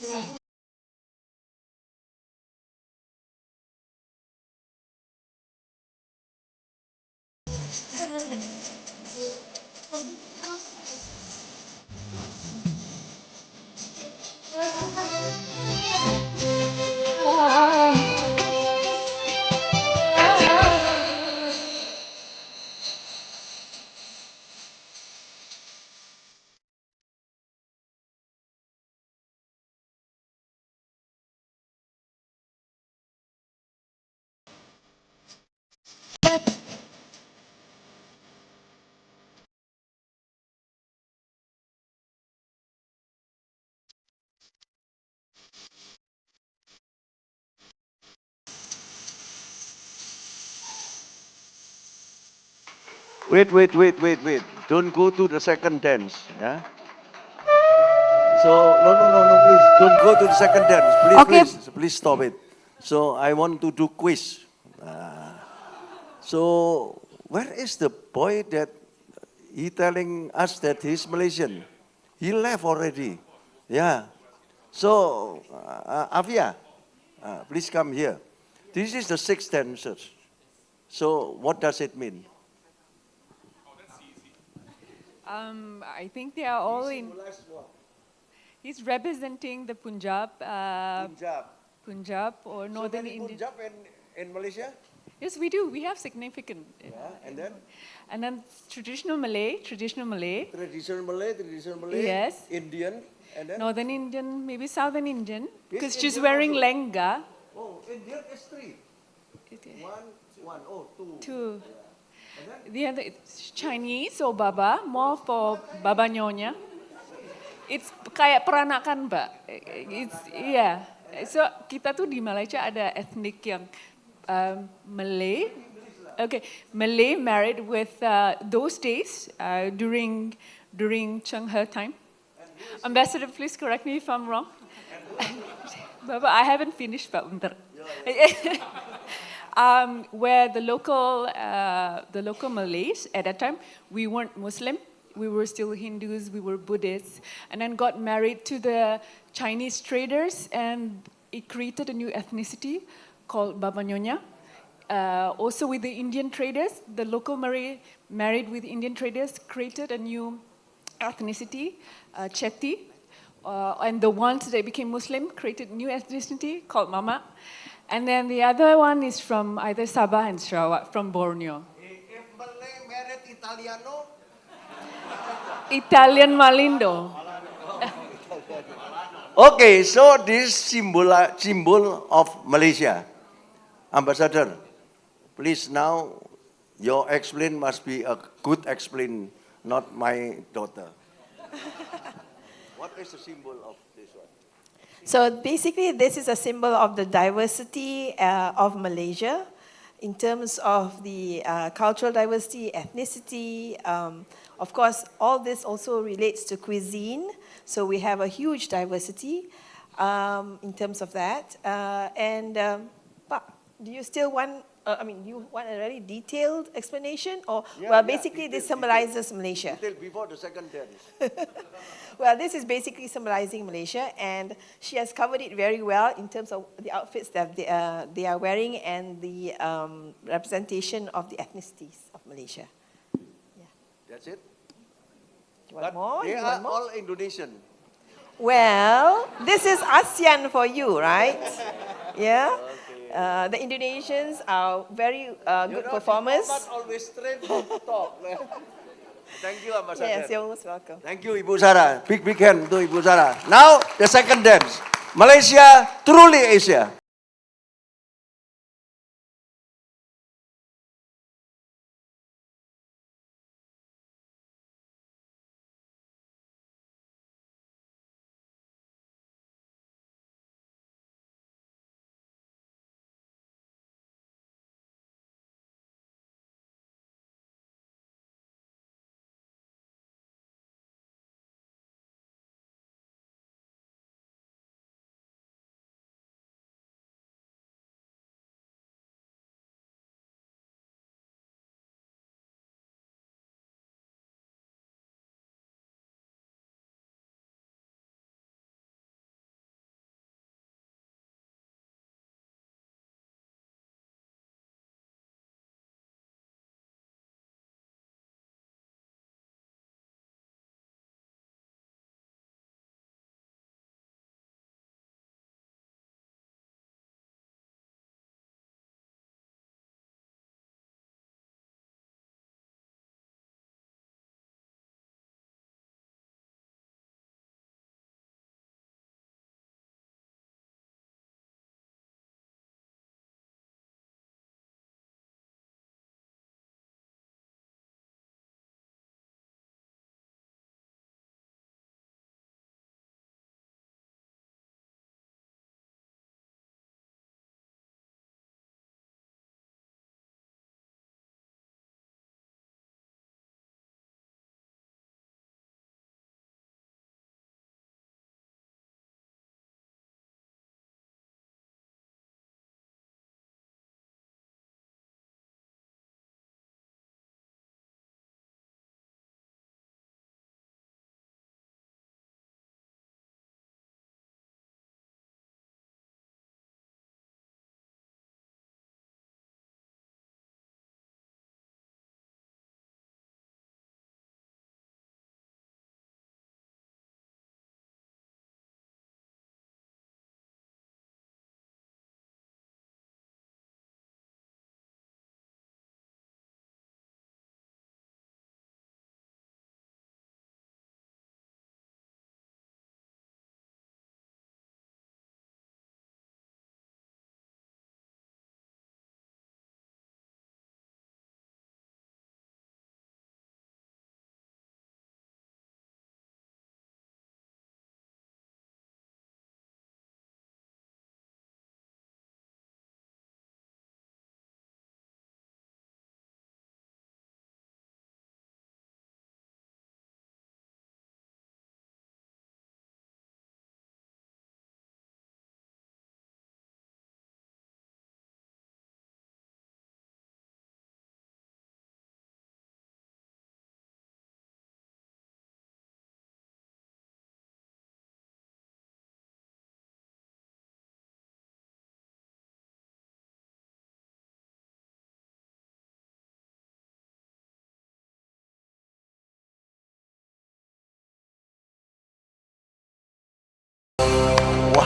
Wait. Don't go to the second dance. Yeah. So no. Please don't go to the second dance. Okay. Please stop it. So I want to do quiz. So where is the boy that he telling us that he's Malaysian? He left already. Yeah. So Avia, please come here. This is the sixth dancers. So what does it mean? I think they are all in. He's representing the Punjab. Punjab. Punjab or Northern so many India. Punjab in Malaysia? Yes, we do. We have significant. Yeah, and then? And then traditional Malay. Traditional Malay. Yes. Indian, and then? Northern Indian, maybe Southern Indian, because Yes, she's Indian wearing also. lenga. Oh, Indian is three. One. Oh, two. Two. And then? The other it's Chinese or Baba, more for Baba Nyonya. It's kayak peranakan, Mbak. It's yeah. So kita tuh di Malaysia ada etnik yang Malay. Okay, Malay married with those days during Cheng He time. Ambassador, please correct me if I'm wrong. Baba, I haven't finished, Pak. Bentar. Where the local Malays at that time, we weren't Muslim. We were still Hindus, we were Buddhists, and then got married to the Chinese traders, and it created a new ethnicity called Baba Nyonya. Also with the Indian traders, the local married with Indian traders created a new ethnicity, Chetty. And the ones that became Muslim created new ethnicity called Mama. And then the other one is from either Sabah and Sarawak, from Borneo. If Malay married Italiano? Italian Malindo. Okay, so this symbol of Malaysia. Ambassador, please now, your explain must be a good explain, not my daughter. What is the symbol of this one? So basically, this is a symbol of the diversity of Malaysia in terms of the cultural diversity, ethnicity. Of course, all this also relates to cuisine. So we have a huge diversity in terms of that. Pak, do you still want, you want a very detailed explanation? Or, basically this symbolizes Malaysia. Detail before the second dance. Well, this is basically symbolizing Malaysia, and she has covered it very well in terms of the outfits that they are wearing and the representation of the ethnicities of Malaysia. Yeah. That's it? You want But more? they You are want more? all Indonesian. Well, this is ASEAN for you, right? Yeah. Okay. The Indonesians are very good performers. Not always straight to talk. Thank you, Ambassador. Yes, you're most welcome. Thank you, Ibu Sarah. Big hand to Ibu Sarah. Now, the second dance. Malaysia, truly Asia.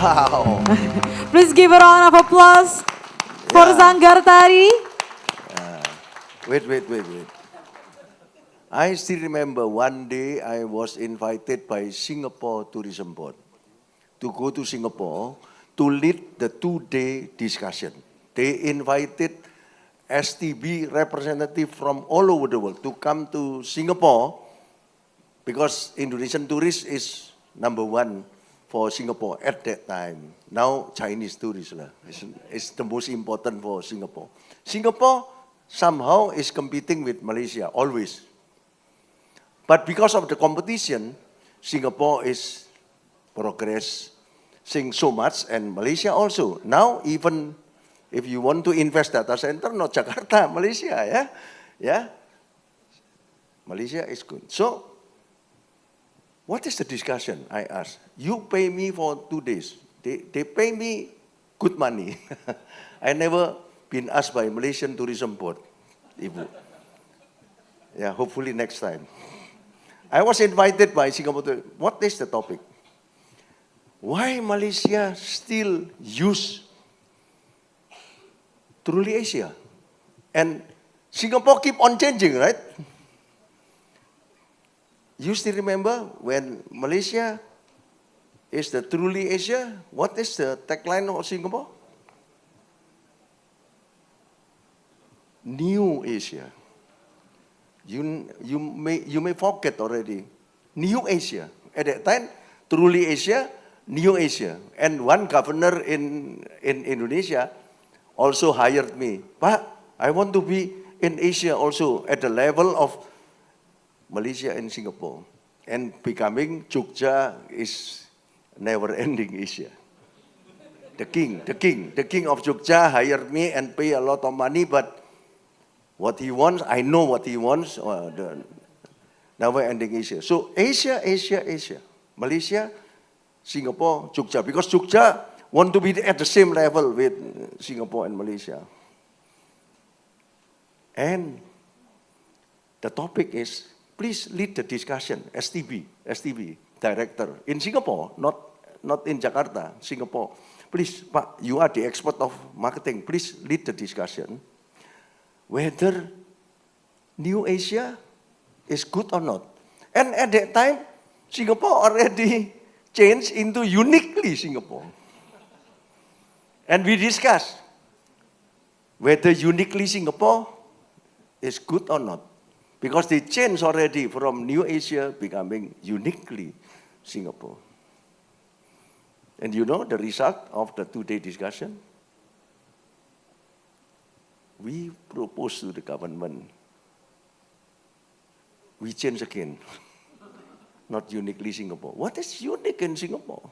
Wow. Please give a round of applause for Yeah. Sanggar Tari. Wait. I still remember one day I was invited by Singapore Tourism Board to go to Singapore to lead the 2-day discussion. They invited STB representative from all over the world to come to Singapore because Indonesian tourist is number one for Singapore at that time. Now Chinese tourists is the most important for Singapore. Singapore somehow is competing with Malaysia, always. But because of the competition, Singapore is progressing so much and Malaysia also. Now even if you want to invest data center, not Jakarta, Malaysia, yeah. Malaysia is good. So, what is the discussion? I asked. You pay me for 2 days. They pay me good money. I never been asked by Malaysian Tourism Board, Ibu. Yeah, hopefully next time. I was invited by Singapore. What is the topic? Why Malaysia still use Truly Asia? And Singapore keep on changing, right? You still remember when Malaysia is the Truly Asia? What is the tagline of Singapore? New Asia. You may forget already. New Asia. At that time, Truly Asia, New Asia. And one governor in Indonesia also hired me. Pak, I want to be in Asia also at the level of Malaysia and Singapore. And becoming Jogja is never-ending Asia. The king of Jogja hired me and pay a lot of money, but what he wants, I know what he wants, the never-ending Asia. So Asia. Malaysia, Singapore, Jogja. Because Jogja want to be at the same level with Singapore and Malaysia. And the topic is, please lead the discussion, STB, director. In Singapore, not in Jakarta, Singapore. Please, Pak, you are the expert of marketing. Please lead the discussion. Whether New Asia is good or not. And at that time, Singapore already changed into uniquely Singapore. And we discussed whether uniquely Singapore is good or not. Because they changed already from New Asia becoming uniquely Singapore. And you know the result of the 2-day discussion? We propose to the government, we change again, not uniquely Singapore. What is unique in Singapore?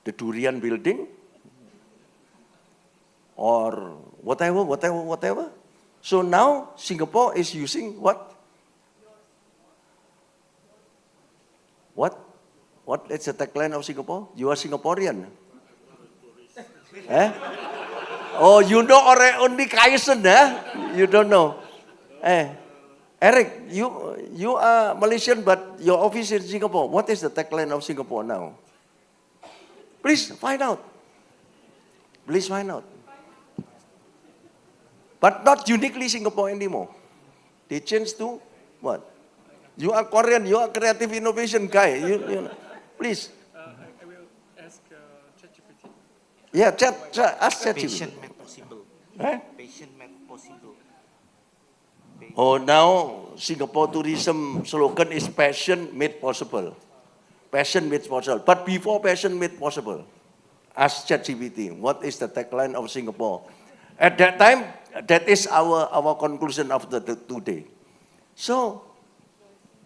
The durian building? Or whatever. So now Singapore is using what? What is the tagline of Singapore? You are Singaporean. Oh, you know only Kaisen, You don't know. Eric, you are Malaysian, but your office is in Singapore. What is the tagline of Singapore now? Please find out. But not uniquely Singapore anymore. They changed to what? You are Korean, you are creative innovation guy. You please. I will ask ChatGPT. Yeah, ask ChatGPT. Patient made possible. Patient made possible. Oh, now Singapore tourism slogan is passion made possible. Passion made possible. But before passion made possible, ask ChatGPT, what is the tagline of Singapore? At that time, that is our conclusion of the 2-day. So,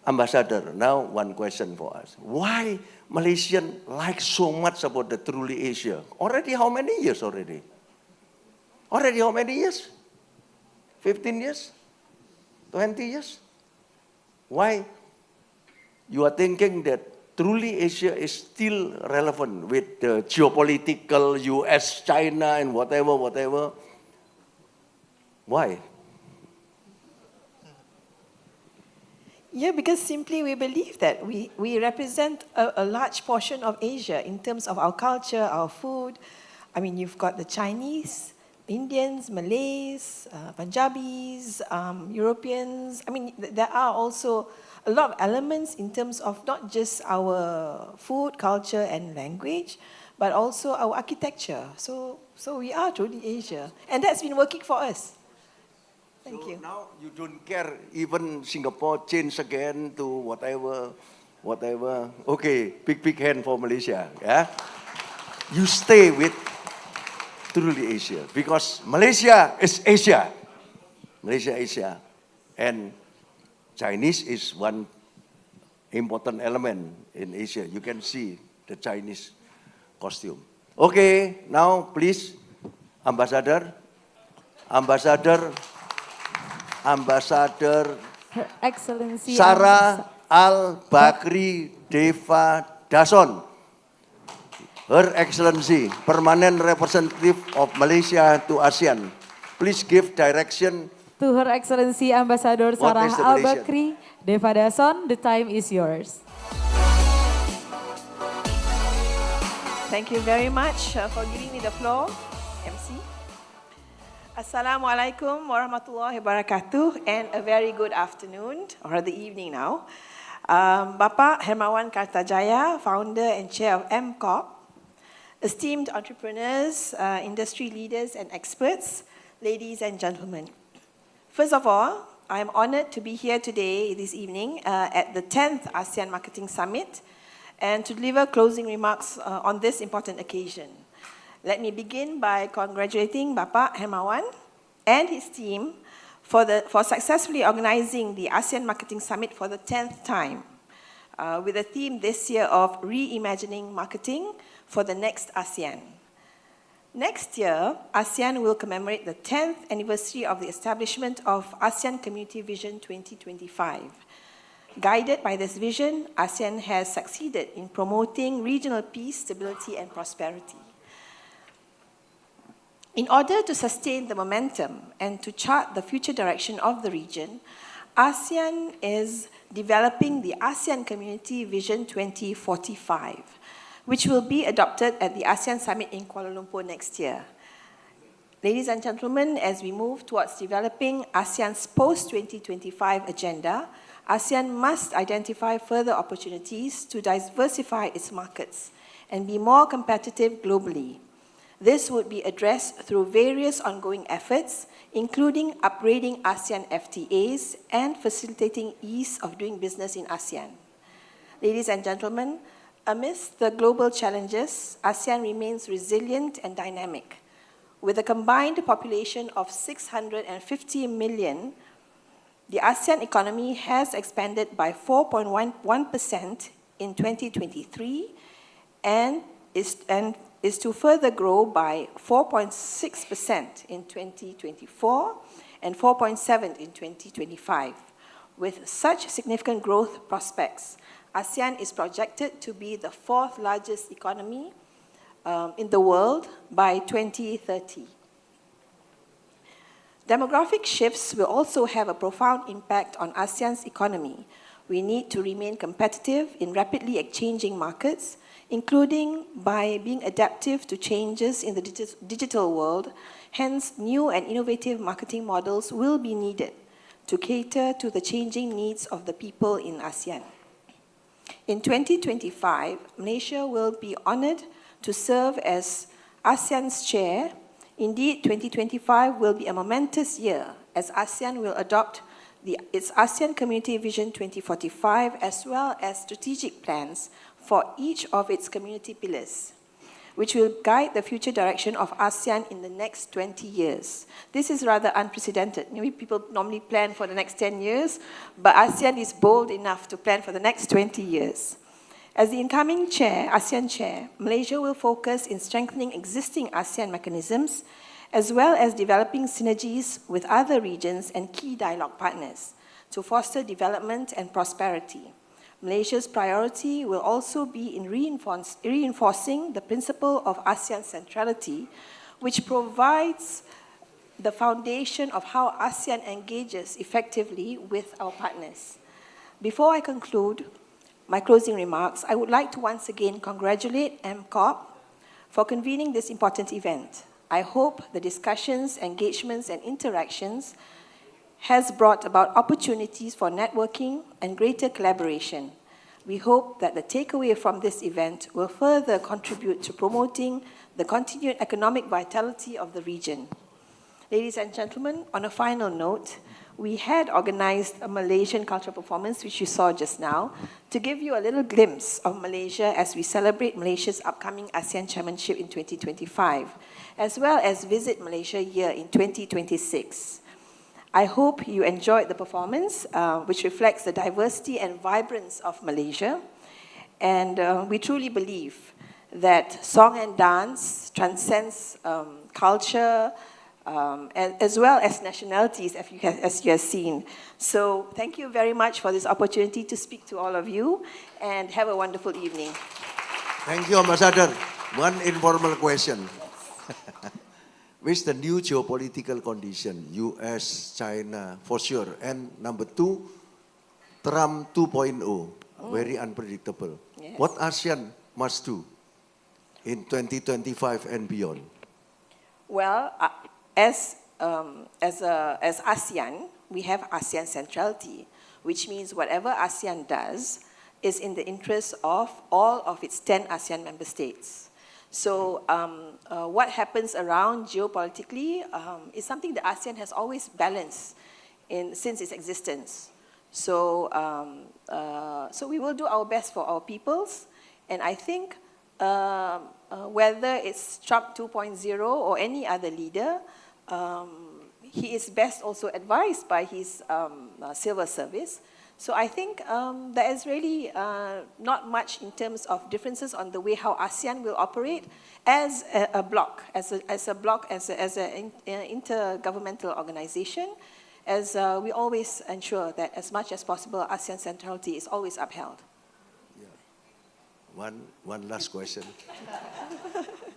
Ambassador, now one question for us. Why Malaysian like so much about the Truly Asia? Already how many years already? Already how many years? 15 years? 20 years? Why you are thinking that Truly Asia is still relevant with the geopolitical US, China and whatever? Why? Yeah, because simply we believe that we represent a large portion of Asia in terms of our culture, our food. I mean, you've got the Chinese, Indians, Malays, Punjabis, Europeans. I mean, there are also a lot of elements in terms of not just our food, culture, and language, but also our architecture. So we are truly Asia. And that's been working for us. Thank you. Now you don't care even Singapore change again to whatever. Okay, big hand for Malaysia. Yeah, you stay with truly Asia because Malaysia is Asia. Malaysia, Asia, and Chinese is one important element in Asia. You can see the Chinese costume. Okay, now please, Ambassador. Her Excellency Sarah Al Bakri Devadason, Her Excellency, Permanent Representative of Malaysia to ASEAN. Please give direction. to Her Excellency Ambassador What Sarah is the Al Malaysian? Bakri Devadason. The time is yours. Thank you very much for giving me the floor, MC. Assalamualaikum warahmatullahi wabarakatuh and a very good afternoon or the evening now. Bapak Hermawan Kartajaya, founder and chair of MCOP, esteemed entrepreneurs, industry leaders and experts, ladies and gentlemen. First of all, I am honored to be here today, this evening, at the 10th ASEAN Marketing Summit and to deliver closing remarks on this important occasion. Let me begin by congratulating Bapak Hermawan and his team for successfully organizing the ASEAN Marketing Summit for the 10th time, with a theme this year of reimagining marketing for the next ASEAN. Next year, ASEAN will commemorate the 10th anniversary of the establishment of ASEAN Community Vision 2025. Guided by this vision, ASEAN has succeeded in promoting regional peace, stability, and prosperity. In order to sustain the momentum and to chart the future direction of the region, ASEAN is developing the ASEAN Community Vision 2045, which will be adopted at the ASEAN Summit in Kuala Lumpur next year. Ladies and gentlemen, as we move towards developing ASEAN's post-2025 agenda, ASEAN must identify further opportunities to diversify its markets and be more competitive globally. This would be addressed through various ongoing efforts, including upgrading ASEAN FTAs and facilitating ease of doing business in ASEAN. Ladies and gentlemen, amidst the global challenges, ASEAN remains resilient and dynamic. With a combined population of 650 million, the ASEAN economy has expanded by 4.1% in 2023 and is to further grow by 4.6% in 2024 and 4.7% in 2025. With such significant growth prospects, ASEAN is projected to be the fourth largest economy in the world by 2030. Demographic shifts will also have a profound impact on ASEAN's economy. We need to remain competitive in rapidly exchanging markets, including by being adaptive to changes in the digital world. Hence, new and innovative marketing models will be needed to cater to the changing needs of the people in ASEAN. In 2025, Malaysia will be honored to serve as ASEAN's chair. Indeed, 2025 will be a momentous year as ASEAN will adopt its ASEAN Community Vision 2045 as well as strategic plans for each of its community pillars, which will guide the future direction of ASEAN in the next 20 years. This is rather unprecedented. People normally plan for the next 10 years, but ASEAN is bold enough to plan for the next 20 years. As the incoming ASEAN chair, Malaysia will focus in strengthening existing ASEAN mechanisms, as well as developing synergies with other regions and key dialogue partners to foster development and prosperity. Malaysia's priority will also be in reinforcing the principle of ASEAN centrality, which provides the foundation of how ASEAN engages effectively with our partners. Before I conclude my closing remarks, I would like to once again congratulate MCOP for convening this important event. I hope the discussions, engagements, and interactions has brought about opportunities for networking and greater collaboration. We hope that the takeaway from this event will further contribute to promoting the continued economic vitality of the region. Ladies and gentlemen, on a final note, we had organized a Malaysian cultural performance, which you saw just now, to give you a little glimpse of Malaysia as we celebrate Malaysia's upcoming ASEAN Chairmanship in 2025, as well as visit Malaysia here in 2026. I hope you enjoyed the performance, which reflects the diversity and vibrance of Malaysia. And we truly believe that song and dance transcends culture, as well as nationalities, as you have seen. So thank you very much for this opportunity to speak to all of you, and have a wonderful evening. Thank you, Ambassador. One informal question. With the new geopolitical condition, US, China, for sure, and number two, Trump 2.0, very unpredictable. Yes. What ASEAN must do in 2025 and beyond? Well, as ASEAN, we have ASEAN centrality, which means whatever ASEAN does is in the interest of all of its 10 ASEAN member states. So what happens around geopolitically is something that ASEAN has always balanced since its existence. So, so we will do our best for our peoples, and I think whether it's Trump 2.0 or any other leader, he is best also advised by his civil service. So I think there is really not much in terms of differences on the way how ASEAN will operate as a bloc, as an intergovernmental organization, as we always ensure that as much as possible ASEAN centrality is always upheld. One last question.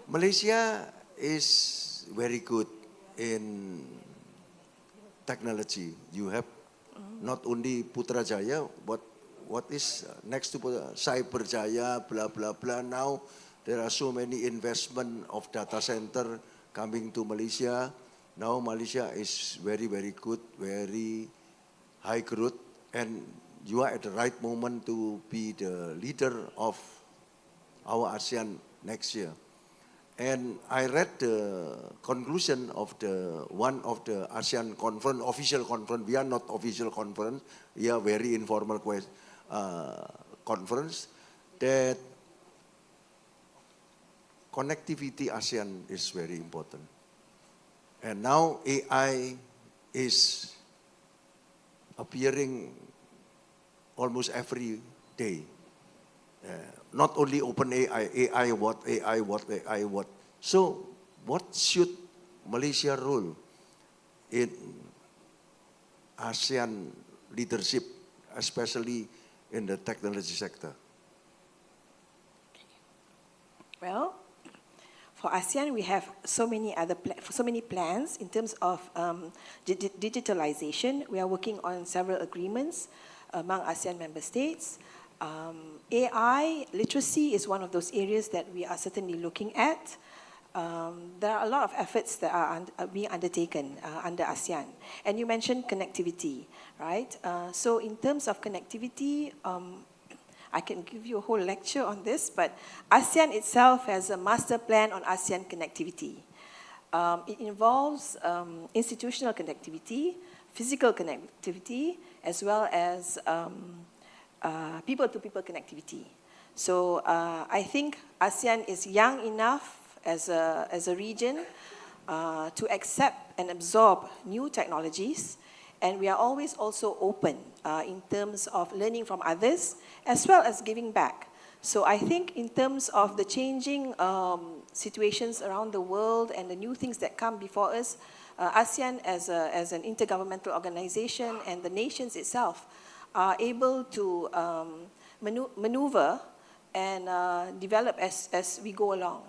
Malaysia is very good in technology. You have not only Putrajaya, but what is next to Cyberjaya, blah, blah, blah. Now there are so many investment of data center coming to Malaysia. Now Malaysia is very, very good, very high growth, and you are at the right moment to be the leader of our ASEAN next year. And I read the conclusion of one of the ASEAN conference, official conference. We are not official conference. We are very informal conference. That connectivity ASEAN is very important. And now AI is appearing almost every day. Not only open AI what. So what should Malaysia role in ASEAN leadership, especially in the technology sector? Well, for ASEAN, we have so many plans in terms of digitalization. We are working on several agreements among ASEAN member states. AI literacy is one of those areas that we are certainly looking at. There are a lot of efforts that are being undertaken under ASEAN. And you mentioned connectivity, right? So in terms of connectivity, I can give you a whole lecture on this, but ASEAN itself has a master plan on ASEAN connectivity. It involves institutional connectivity, physical connectivity, as well as people-to-people connectivity. So I think ASEAN is young enough as a region to accept and absorb new technologies, and we are always also open in terms of learning from others as well as giving back. So I think in terms of the changing situations around the world and the new things that come before us, ASEAN as an intergovernmental organization and the nations itself are able to maneuver and develop as we go along.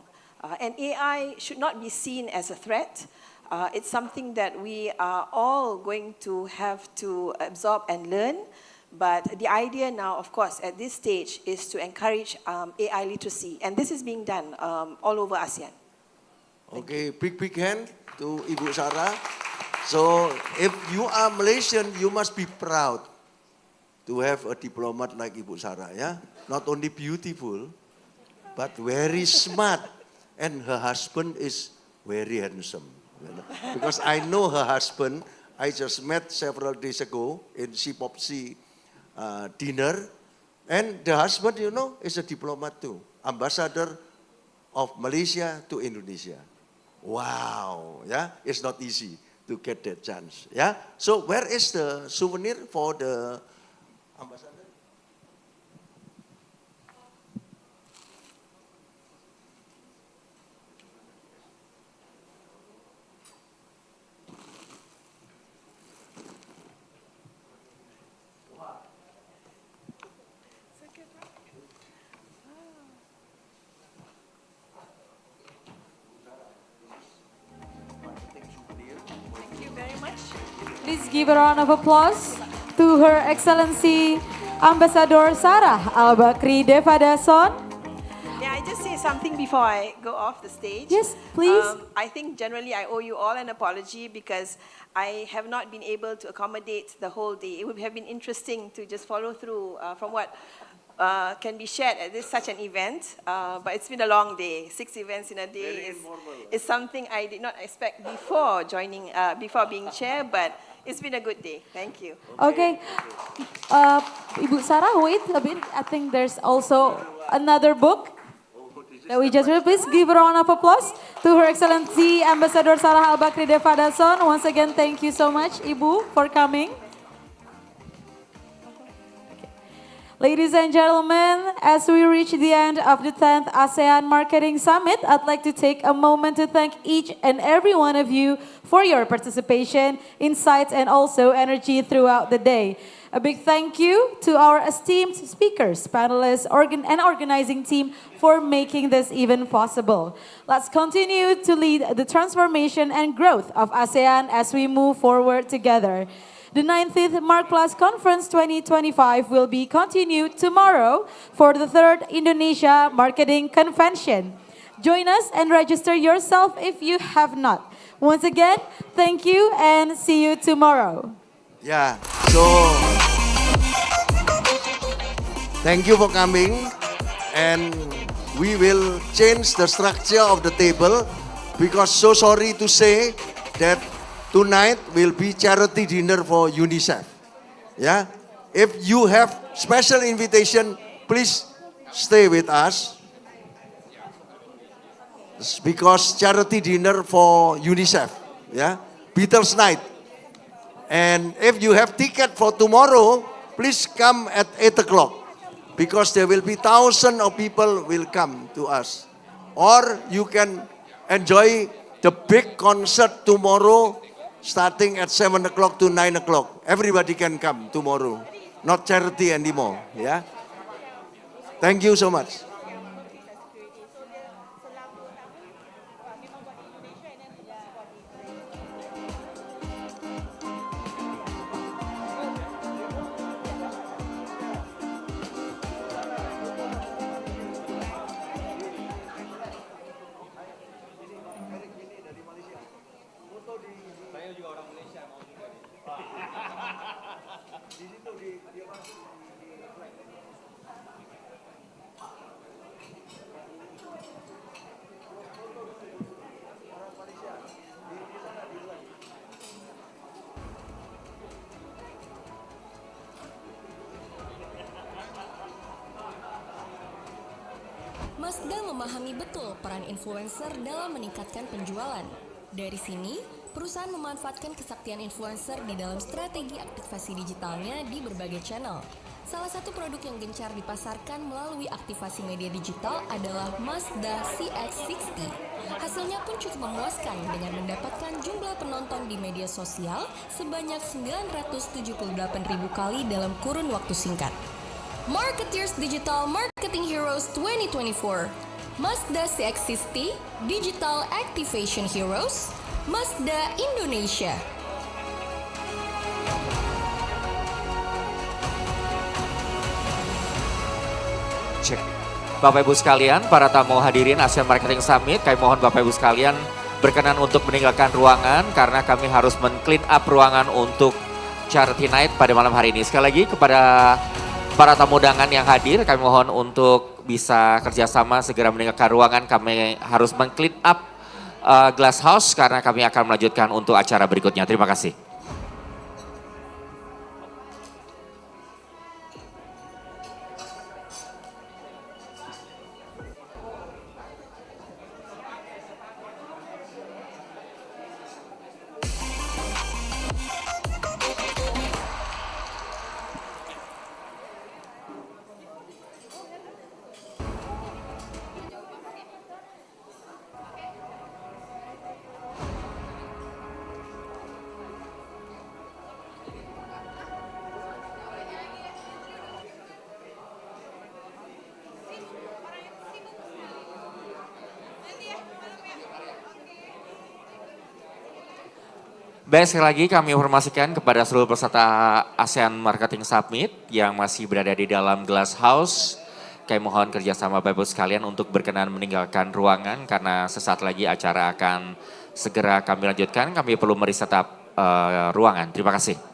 And AI should not be seen as a threat. It's something that we are all going to have to absorb and learn, But the idea now, of course, at this stage is to encourage AI literacy. And this is being done all over ASEAN. Okay, big hand to Ibu Sarah. So if you are Malaysian, you must be proud to have a diplomat like Ibu Sarah, yeah? Not only beautiful, but very smart. And her husband is very handsome. Because I know her husband, I just met several days ago in CPOPC dinner. And the husband, you know, is a diplomat too. Ambassador of Malaysia to Indonesia. Wow, yeah, it's not easy to get that chance, yeah. So where is the souvenir for the ambassador? Thank you very much. Please give a round of applause to Her Excellency Ambassador Sarah Al Bakri Devadason. May I just say something before I go off the stage? Yes, please. I think generally I owe you all an apology because I have not been able to accommodate the whole day. It would have been interesting to just follow through from what can be shared at such an event, but it's been a long day. 6 events in a day is something I did not expect before joining, before being chair, but it's been a good day. Thank you. Okay. Ibu Sarah, wait a bit. I think there's also another book that we just read. Please give a round of applause to Her Excellency Ambassador Sarah Al Bakri Devadason. Once again, thank you so much, Ibu, for coming. Ladies and gentlemen, as we reach the end of the 10th ASEAN Marketing Summit, I'd like to take a moment to thank each and every one of you for your participation, insights, and also energy throughout the day. A big thank you to our esteemed speakers, panelists, and organizing team for making this even possible. Let's continue to lead the transformation and growth of ASEAN as we move forward together. The 19th Mark Plus Conference 2025 will be continued tomorrow for the 3rd Indonesia Marketing Convention. Join us and register yourself if you have not. Once again, thank you and see you tomorrow. Yeah, so thank you for coming, and we will change the structure of the table because so sorry to say that tonight will be charity dinner for UNICEF. Yeah, if you have special invitation, please stay with us. It's because charity dinner for UNICEF. Yeah, Beatles night. And if you have ticket for tomorrow, please come at 8 o'clock because there will be thousands of people will come to us. Or you can enjoy the big concert tomorrow starting at 7 o'clock to 9 o'clock. Everybody can come tomorrow. Not charity anymore. Yeah. Thank you so much. Mazda memahami betul peran influencer dalam meningkatkan penjualan. Dari sini, perusahaan memanfaatkan kesaktian influencer di dalam strategi aktivasi digitalnya di berbagai channel. Salah satu produk yang gencar dipasarkan melalui aktivasi media digital adalah Mazda CX-60. Hasilnya pun cukup memuaskan dengan mendapatkan jumlah penonton di media sosial sebanyak 978.000 kali dalam kurun waktu singkat. Marketeers Digital Marketing Heroes 2024, Mazda CX-60 Digital Activation Heroes, Mazda Indonesia. Cek. Bapak Ibu sekalian, para tamu hadirin ASEAN Marketing Summit, kami mohon Bapak Ibu sekalian berkenan untuk meninggalkan ruangan karena kami harus men-clean up ruangan untuk Charity Night pada malam hari ini. Sekali lagi kepada para tamu undangan yang hadir, kami mohon untuk bisa kerjasama segera meninggalkan ruangan. Kami harus men-clean up Glass House karena kami akan melanjutkan untuk acara berikutnya. Terima kasih. Baik, sekali lagi kami informasikan kepada seluruh peserta ASEAN Marketing Summit yang masih berada di dalam Glass House. Kami mohon kerjasama Bapak Ibu sekalian untuk berkenan meninggalkan ruangan karena sesaat lagi acara akan segera kami lanjutkan. Kami perlu mereset ruangan. Terima kasih.